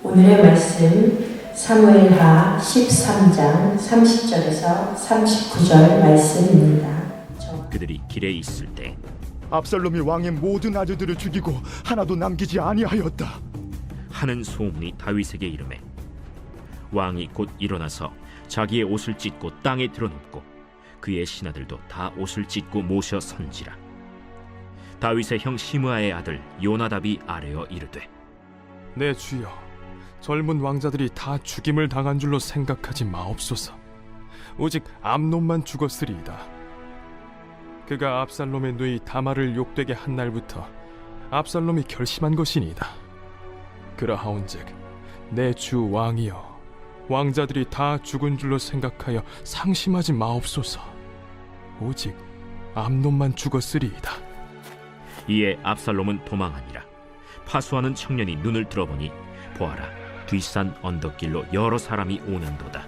오늘의 말씀 사무엘하 13장 30절에서 39절 말씀입니다. 그들이 길에 있을 때 압살롬이 왕의 모든 아들들을 죽이고 하나도 남기지 아니하였다 하는 소문이 다윗에게 이르매 왕이 곧 일어나서 자기의 옷을 찢고 땅에 드러눕고 그의 신하들도 다 옷을 찢고 모셔 선지라. 다윗의 형 시므아의 아들 요나답이 아뢰어 이르되 내 주여, 젊은 왕자들이 다 죽임을 당한 줄로 생각하지 마옵소서. 오직 암논만 죽었으리이다. 그가 압살롬의 누이 다말을 욕되게 한 날부터 압살롬이 결심한 것이니이다. 그러하온즉 내 주 왕이여, 왕자들이 다 죽은 줄로 생각하여 상심하지 마옵소서. 오직 암논만 죽었으리이다. 이에 압살롬은 도망하니라. 파수하는 청년이 눈을 들어보니 보아라, 뒷산 언덕길로 여러 사람이 오는도다.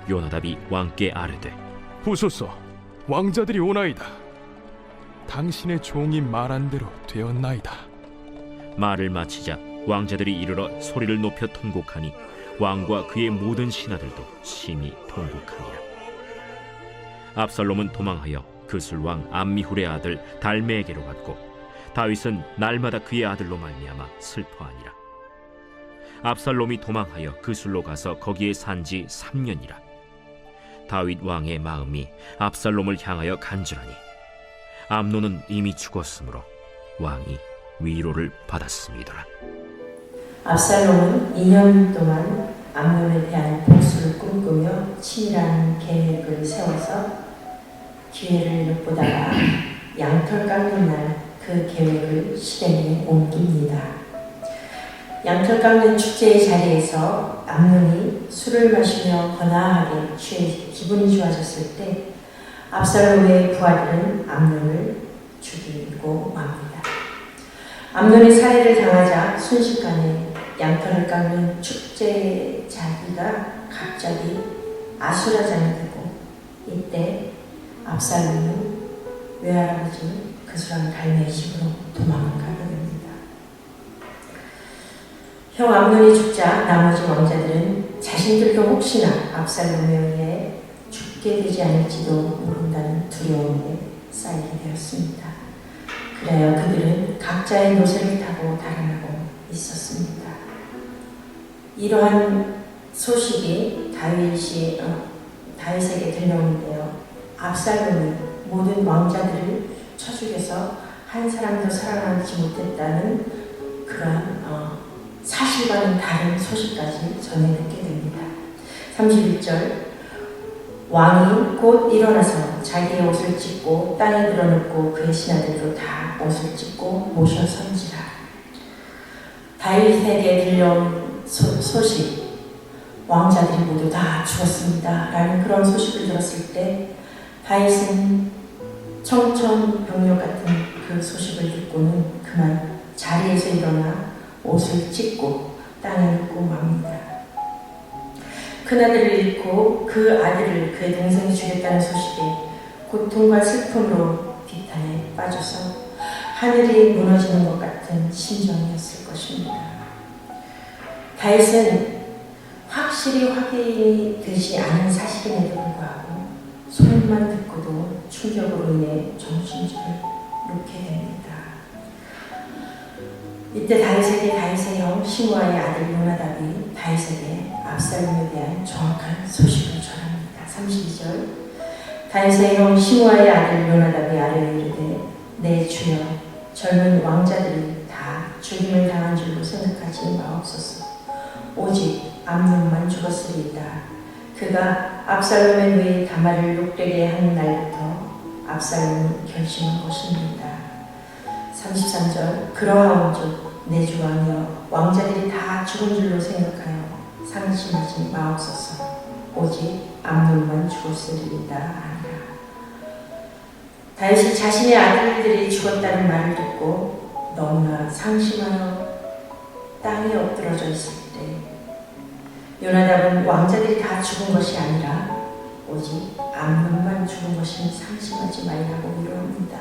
요나답이 왕께 아뢰되 보소서, 왕자들이 오나이다. 당신의 종이 말한 대로 되었나이다. 말을 마치자 왕자들이 이르러 소리를 높여 통곡하니 왕과 그의 모든 신하들도 심히 통곡하니라. 압살롬은 도망하여 그술왕 암미훌의 아들 달메에게로 갔고 다윗은 날마다 그의 아들로 말미암아 슬퍼하니라. 압살롬이 도망하여 그술로 가서 거기에 산지 3년이라. 다윗 왕의 마음이 압살롬을 향하여 간절하니 암논은 이미 죽었으므로 왕이 위로를 받았음이더라. 압살롬은 2년 동안 암논에 대한 복수를 꿈꾸며 치밀한 계획을 세워서 기회를 엿보다가 양털 깎는 날 그 계획을 실행에 옮깁니다. 양털 깎는 축제의 자리에서 암논이 술을 마시며 거나하게 취해 기분이 좋아졌을 때 압살롬의 부하들은 암논을 죽이고 맙니다. 암논이 살해를 당하자 순식간에 양털을 깎는 축제 자리가 갑자기 아수라장이 되고 이때 압살롬은 외할아버지 그술왕 달메의 집으로 도망을 가게 됩니다. 형 암논이 죽자 나머지 왕자들은 자신들도 혹시나 압살롬에 의해 죽게 되지 않을지도 모른다는 두려움에 쌓이게 되었습니다. 그래야 그들은 각자의 노새를 타고 달아나고 있었습니다. 이러한 소식이 다윗에게 들려오는데요. 압살롬이 모든 왕자들을 쳐 죽여서 한 사람도 살아남지 못했다는 그러한 사실과는 다른 소식까지 전해 듣게 됩니다. 31절 왕이 곧 일어나서 자기의 옷을 찢고 땅에 드러눕고 그의 신하들도 다 옷을 찢고 모셔 선지라. 다윗에게 들려온 소식, 왕자들이 모두 다 죽었습니다 라는 그런 소식을 들었을 때 다윗은 청천벽력 같은 그 소식을 듣고는 그만 자리에서 일어나 옷을 찢고 땅에 눕고 맙니다. 큰아들을 잃고 그 아들을 그의 동생이 죽였다는 소식에 고통과 슬픔으로 비탄에 빠져서 하늘이 무너지는 것 같은 심정이었을 것입니다. 다윗은 확실히 확인이 되지 않은 사실임에도 불구하고 소문만 듣고도 충격으로 인해 정신줄을 놓게 됩니다. 이때 다윗의 형 시므아의 아들 요나답이 다윗에게 압살롬에 대한 정확한 소식을 전합니다. 32절 다윗의 형 시므아의 아들 요나답이 아뢰어 이르되 내 주여, 젊은 왕자들이 다 죽임을 당한 줄로 생각하지 마옵소서. 오직 암논만 죽었으리이다. 그가 압살롬의 누이 다말을 욕되게 한 날부터 압살롬이 결심한 것입니다. 33절 그러하온즉 내 주 왕이여, 왕자들이 다 죽은 줄로 생각하여 상심하지 마옵소서. 오직 암논만 죽었으리이다 하니라. 다윗이 자신의 아들들이 죽었다는 말을 듣고 너무나 상심하여 땅에 엎드러져 있을 때 요나답은 왕자들이 다 죽은 것이 아니라 오직 암논만 죽은 것이니 상심하지 말라고 위로합니다.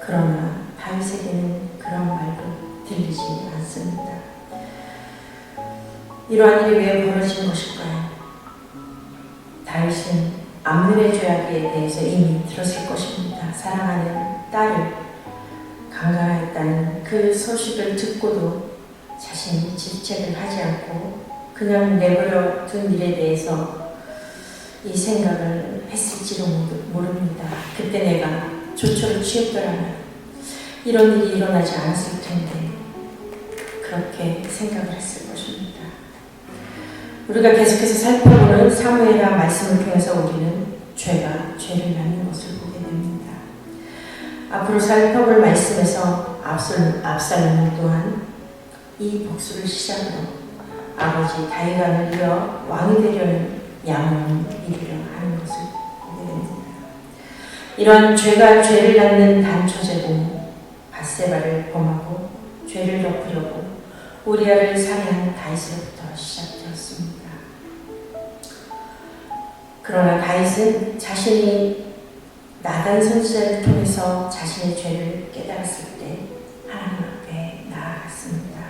그러나 다윗에게는 그런 말도 들리지 않습니다. 이러한 일이 왜 벌어진 것일까요? 다윗은 암논의 죄악에 대해서 이미 들었을 것입니다. 사랑하는 딸을 강간하였다는 그 소식을 듣고도 자신이 질책을 하지 않고 그냥 내버려 둔 일에 대해서 이 생각을 했을지도 모릅니다. 그때 내가 조처를 취했더라면 이런 일이 일어나지 않았을 텐데 그렇게 생각을 했을 것입니다. 우리가 계속해서 살펴보는 사무엘하 말씀을 통해서 우리는 죄가 죄를 낳는 것을 보게 됩니다. 앞으로 살펴볼 말씀에서 압살롬 또한 이 복수를 시작으로 아버지 다윗왕을 이어 왕이 되려는 야망을 이루려 하는 것을 보게 됩니다. 이런 죄가 죄를 낳는 단초제는 밧세바를 범하고 죄를 덮으려고 우리아를 살해한 다윗으로부터 시작되었습니다. 그러나 다윗은 자신이 나단 선지자를 통해서 자신의 죄를 깨달았을 때 하나님 앞에 나아갔습니다.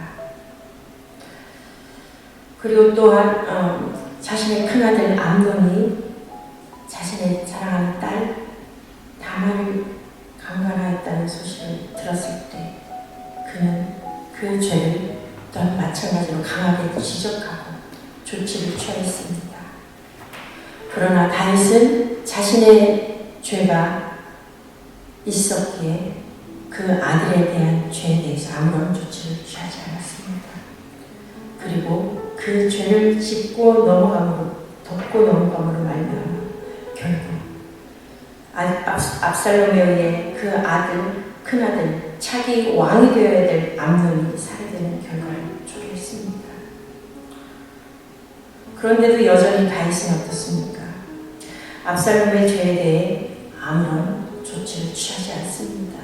그리고 또한 자신의 큰아들 암논이 자신의 사랑하는 딸 다말을 강간하였다는 소식을 들었을 때 그는 그 죄를 또한 마찬가지로 강하게 지적하고 조치를 취하였습니다. 그러나 다윗은 자신의 죄가 있었기에 그 아들에 대한 죄에 대해서 아무런 조치를 취하지 않았습니다. 그리고 그 죄를 덮고 넘어감으로 말미암아 결국 압살롬에 의해 그 큰아들, 차기 왕이 되어야 될 암논이 살해되는 결과를 초래했습니다. 그런데도 여전히 다윗은 어떻습니까? 압살롬의 죄에 대해 아무런 조치를 취하지 않습니다.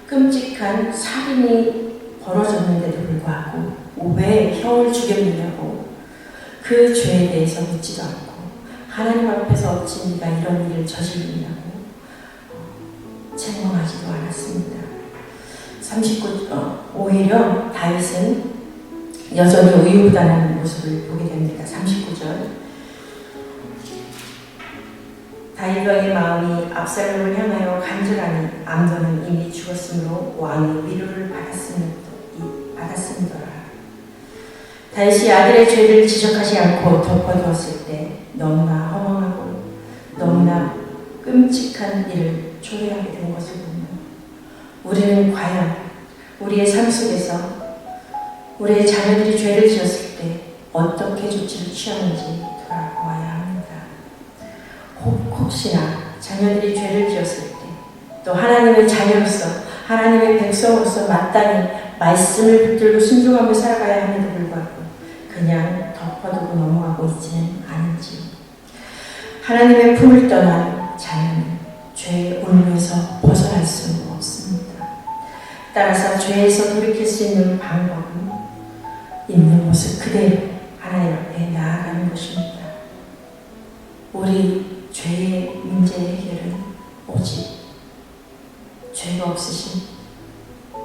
끔찍한 살인이 벌어졌는데도 불구하고 왜 형을 죽였느냐고 그 죄에 대해서 묻지도 않고 하나님 앞에서 어찌 네가 이런 일을 저지르냐고 책망하지도 않았습니다. 오히려 다윗은 여전히 우유부단한 모습을 보게 됩니다. 39절 다윗 왕의 마음이 압살롬을 향하여 간절하니 암논은 이미 죽었으므로 왕의 위로를 받았음이더라. 다윗이 아들의 죄를 지적하지 않고 덮어두었을 때 너무나 허망하고 너무나 끔찍한 일을 초래하게 된 것을 보면 우리는 과연 우리의 삶 속에서 우리의 자녀들이 죄를 지었을 때 어떻게 조치를 취하는지 돌아보아야 합니다. 혹시나 자녀들이 죄를 지었을 때 또 하나님의 자녀로서 하나님의 백성으로서 마땅히 말씀을 붙들고 순종하며 살아가야 함에도 불구하고 그냥 덮어두고 넘어가고 있지는 않은지 하나님의 품을 떠난 자녀는 죄의 올무에서 벗어날 수 없습니다. 따라서 죄에서 돌이킬 수 있는 방법은 있는 모습 그대로 하나님 앞에 나아가는 것입니다. 우리 죄의 문제의 해결은 오직 죄가 없으신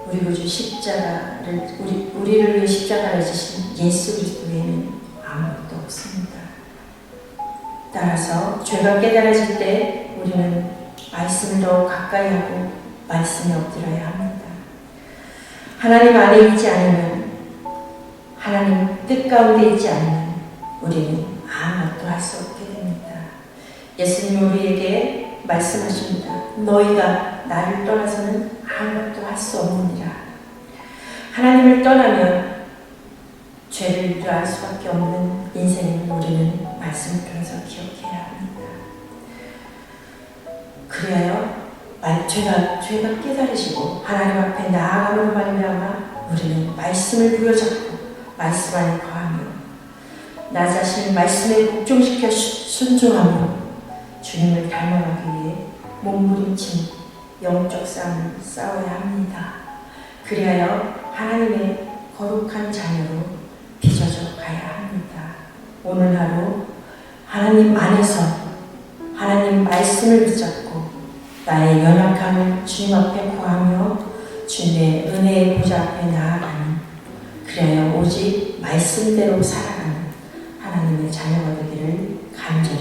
우리 구주 십자가를 우리를 위해 십자가를 지신 예수 그리스도 외에는 아무것도 없습니다. 따라서 죄가 깨달아질 때 우리는 말씀을 더 가까이 하고 말씀에 엎드려야 합니다. 하나님 안에 있지 않으면 하나님 뜻 가운데 있지 않으면 우리는 아무것도 할 수 없게 됩니다. 예수님 우리에게 말씀하십니다. 너희가 나를 떠나서는 아무것도 할 수 없느니라. 하나님을 떠나면 죄를 유도할 수밖에 없는 인생을 우리는 말씀을 통해서 기억해야 합니다. 그래야 죄가 깨달으시고 하나님 앞에 나아감으로 말미암아 우리는 말씀을 부여잡고 말씀 안에 거하며 나 자신을 말씀에 복종시켜 순종하며 주님을 닮아가기 위해 몸부림치는 영적 싸움을 싸워야 합니다. 그리하여 하나님의 거룩한 자녀로 빚어져 가야 합니다. 오늘 하루 하나님 안에서 하나님 말씀을 붙잡고 나의 연약함을 주님 앞에 구하며 주님의 은혜의 보좌 앞에 나아가는 그리하여 오직 말씀대로 살아가는 하나님의 자녀가 되기를 간절히